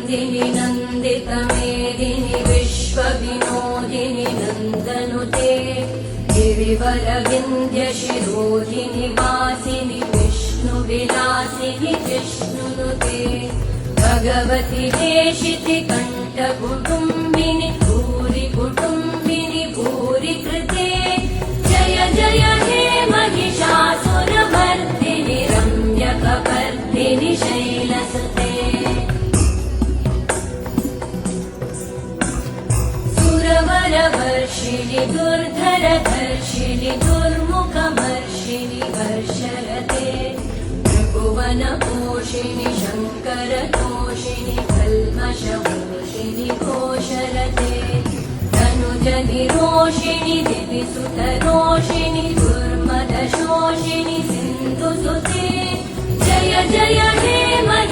नन्दिनि नन्दितमेदिनि विश्वविनोदिनि नन्दनुते गिरिवरविन्द्यशिरोधिनि वासिनि विष्णुविलासिनि जिष्णुनुते भगवति देशिति कण्ठकुटुम्बिनि भूरि कुटुम्बिनि भूरि कृते जय जय हे महिषासुरमर्दिनि रम्यकपर्दिनि शैलसुते सुरवरवर्षिणि दुर्धरधर्षिणि दुर्मुखमर्षिणि हर्षरते त्रिभुवनपोषिणि शङ्करतोषिणि कल्मषमोषिणि घोषरते तनुजनिरोषिणि दिविसुतरोषिणि दुर्मदशोषिणि सिन्धुसुते जय जय हे